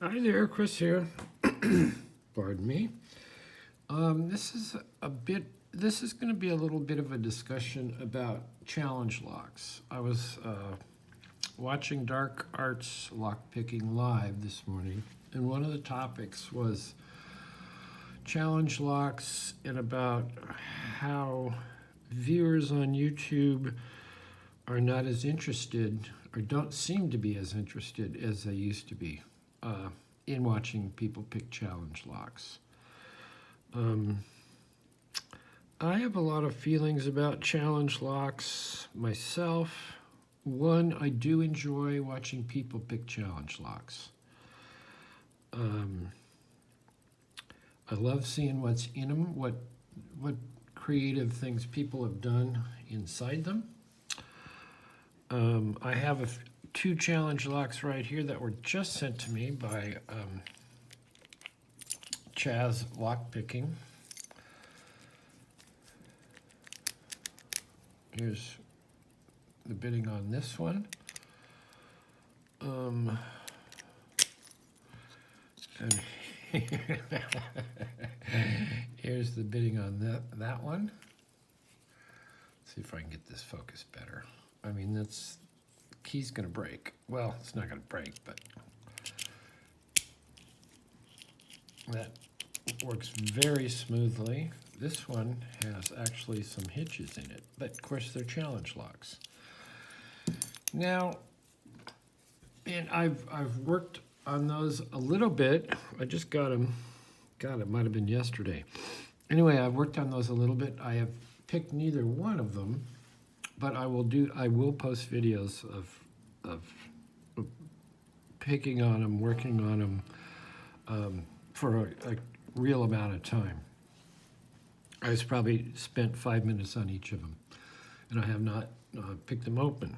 Hi there, Chris here. Pardon me. This is a bit. This is going to be a little bit of a discussion about challenge locks. I was watching Dark Arts Lockpicking Live this morning, and one of the topics was challenge locks and about how viewers on YouTube are not as interested or don't seem to be as interested as they used to be in watching people pick challenge locks. I have a lot of feelings about challenge locks myself. One, I do enjoy watching people pick challenge locks. I love seeing what's in them, what creative things people have done inside them. I have two challenge locks right here that were just sent to me by Chaz Lockpicking. Here's the bidding on this one. And here's the bidding on that one. Let's see if I can get this focused better. I mean, the key's gonna break. Well, it's not gonna break, but that works very smoothly. This one has actually some hitches in it, but of course they're challenge locks. Now, and I've worked on those a little bit. I just got them. God, it might have been yesterday. Anyway, I've worked on those a little bit. I have picked neither one of them, but I will post videos of picking on them, working on them for a real amount of time. I was probably spent 5 minutes on each of them, and I have not picked them open.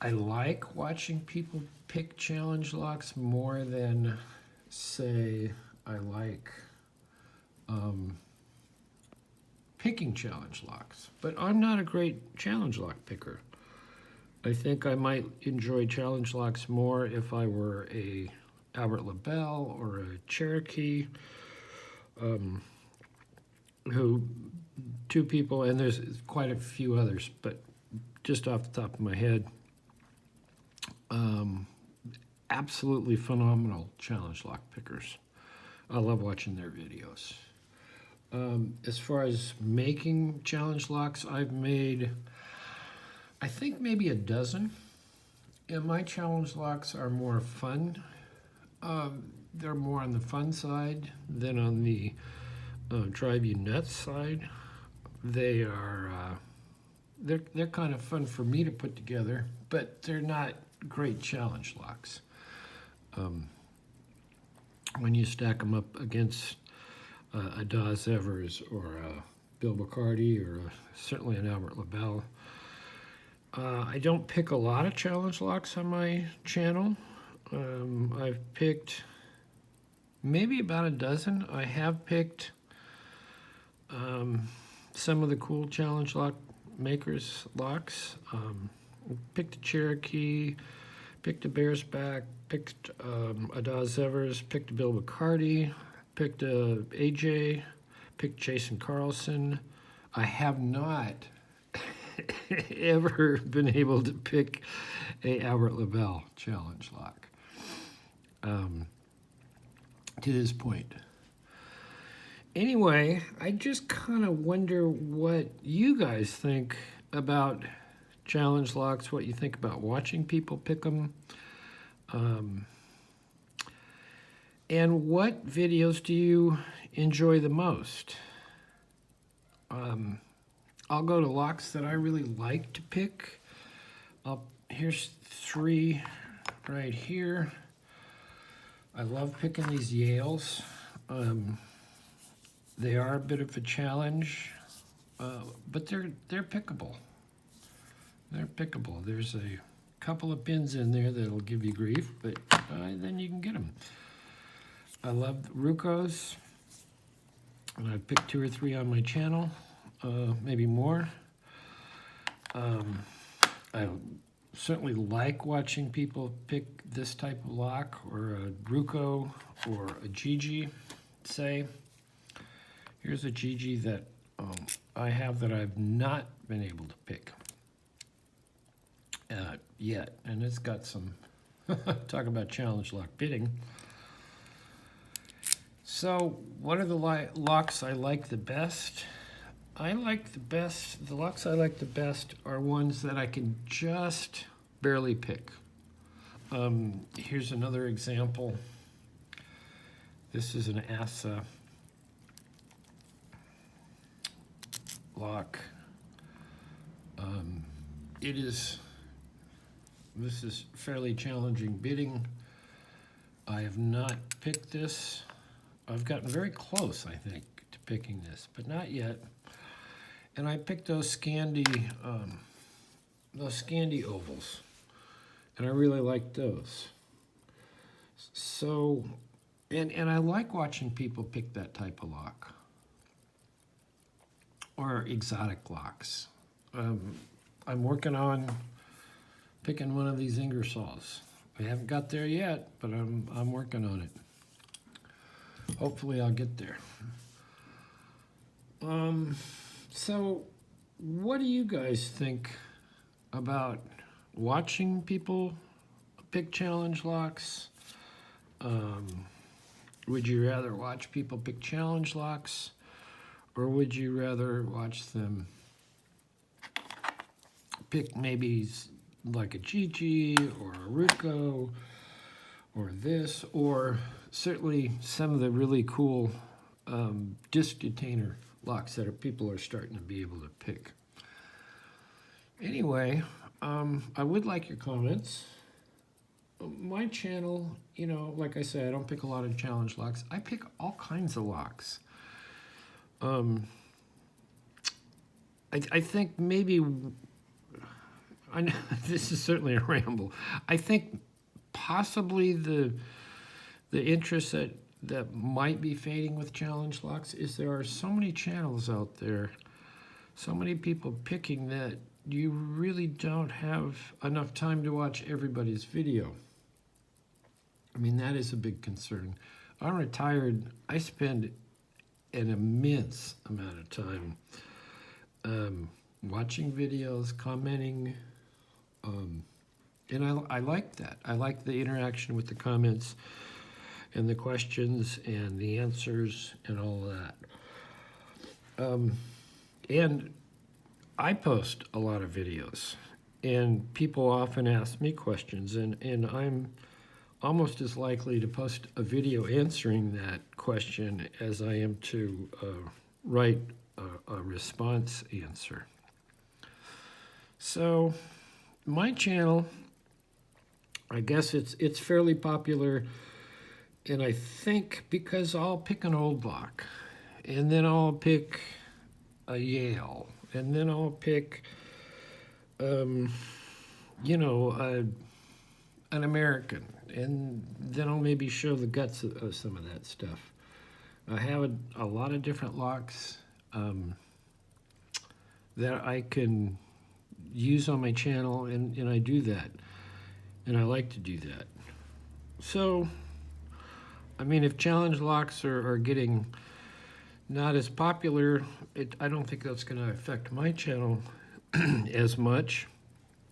I like watching people pick challenge locks more than, say, I like picking challenge locks. But I'm not a great challenge lock picker. I think I might enjoy challenge locks more if I were a Albert LaBelle or a Cherokee, who two people, and there's quite a few others, but just off the top of my head, absolutely phenomenal challenge lock pickers. I love watching their videos. As far as making challenge locks, I've made, I think, maybe a dozen. And my challenge locks are more fun. They're more on the fun side than on the drive you nuts side. They are they're kind of fun for me to put together, but they're not great challenge locks. When you stack them up against a Dawes Evers or a Bill Bacardi or certainly an Albert LaBelle. I don't pick a lot of challenge locks on my channel. I've picked maybe about a dozen. I have picked some of the cool challenge lock makers locks. Picked a Cherokee, picked a Bear's Back, picked a Dawes Evers, picked a Bill Bacardi, picked a AJ, picked Jason Carlson. I have not ever been able to pick a Albert LaBelle challenge lock to this point. Anyway, I just kind of wonder what you guys think about challenge locks, what you think about watching people pick them, and what videos do you enjoy the most? I'll go to locks that I really like to pick. Here's three right here. I love picking these Yales. They are a bit of a challenge, but they're pickable. They're pickable. There's a couple of pins in there that'll give you grief, but then you can get them. I love Rucos, and I've picked 2 or 3 on my channel, maybe more. I certainly like watching people pick this type of lock, or a Ruco or a Gigi, say. Here's a Gigi that I have that I've not been able to pick yet, and it's got some, talk about challenge lock bidding. So what are the locks I like the best? The locks I like the best are ones that I can just barely pick. Here's another example. This is an ASA lock. This is fairly challenging bidding. I have not picked this. I've gotten very close, I think, to picking this, but not yet. And I picked those Scandi ovals, and I really like those. So, and I like watching people pick that type of lock, or exotic locks. I'm working on picking one of these Ingersolls. I haven't got there yet, but I'm working on it. Hopefully I'll get there. So what do you guys think about watching people pick challenge locks? Would you rather watch people pick challenge locks, or would you rather watch them pick maybe like a Gigi or a Ruco or this, or certainly some of the really cool disc detainer locks that people are starting to be able to pick? Anyway, I would like your comments. My channel, you know, like I said, I don't pick a lot of challenge locks. I pick all kinds of locks. I think maybe, I know this is certainly a ramble. I think possibly the interest that might be fading with challenge locks is there are so many channels out there, so many people picking, that you really don't have enough time to watch everybody's video. I mean, that is a big concern. I'm retired. I spend an immense amount of time watching videos, commenting, and I like that. I like the interaction with the comments and the questions and the answers and all that. And I post a lot of videos, and people often ask me questions, and I'm almost as likely to post a video answering that question as I am to write a response answer. So my channel, I guess it's fairly popular, and I think because I'll pick an old lock, and then I'll pick a Yale, and then I'll pick, you know, an American, and then I'll maybe show the guts of some of that stuff. I have a lot of different locks that I can use on my channel, and I do that, and I like to do that. So, I mean, if challenge locks are getting not as popular, I don't think that's going to affect my channel as much,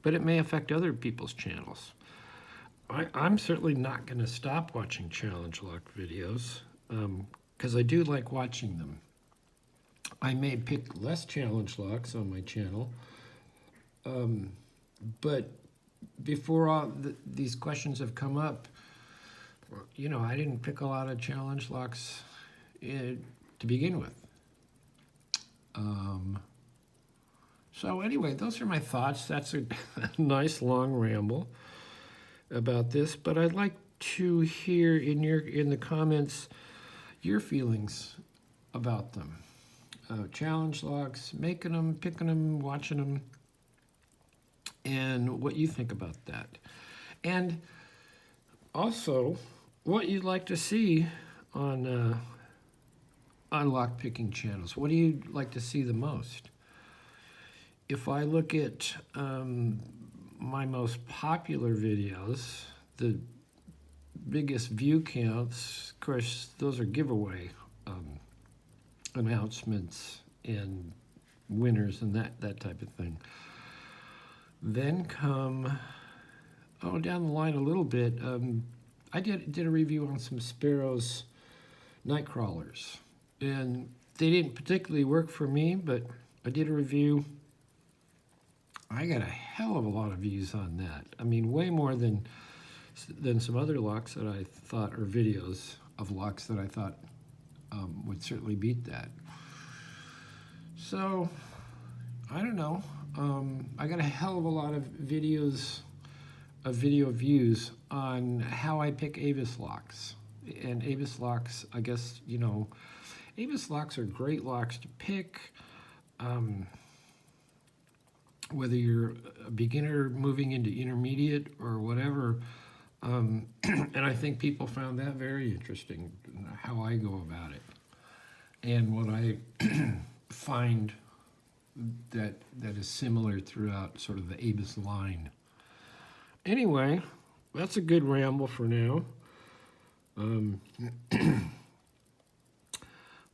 but it may affect other people's channels. I'm certainly not going to stop watching challenge lock videos, because I do like watching them. I may pick less challenge locks on my channel, but before all these questions have come up, you know, I didn't pick a lot of challenge locks to begin with. So anyway, those are my thoughts. That's a nice long ramble about this, but I'd like to hear in the comments your feelings about them. Challenge locks, making them, picking them, watching them, and what you think about that. And also, what you'd like to see on lock picking channels. What do you like to see the most? If I look at my most popular videos, the biggest view counts, of course, those are giveaway announcements and winners and that type of thing. Then come, down the line a little bit, I did a review on some Sparrows night crawlers, and they didn't particularly work for me, but I did a review. I got a hell of a lot of views on that. I mean, way more than some other locks that I thought, or videos of locks that I thought would certainly beat that. So, I don't know. I got a hell of a lot of video views on how I pick Avis locks. And Avis locks, I guess, Avis locks are great locks to pick. Whether you're a beginner moving into intermediate or whatever. And I think people found that very interesting, how I go about it. And what I find that is similar throughout sort of the Avis line. Anyway, that's a good ramble for now.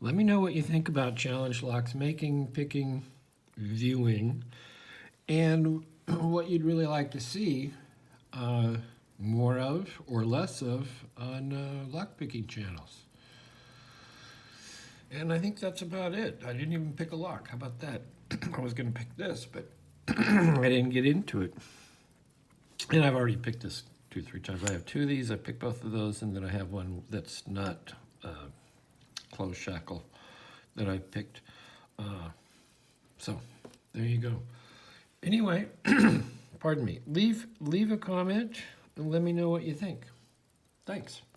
Let me know what you think about challenge locks, making, picking, viewing, and what you'd really like to see more of or less of on lock picking channels. And I think that's about it. I didn't even pick a lock. How about that? I was going to pick this, but I didn't get into it. And I've already picked this 2-3 times. I have 2 of these. I picked both of those, and then I have one that's not closed shackle that I picked. So there you go. Anyway, pardon me. Leave a comment and let me know what you think. Thanks.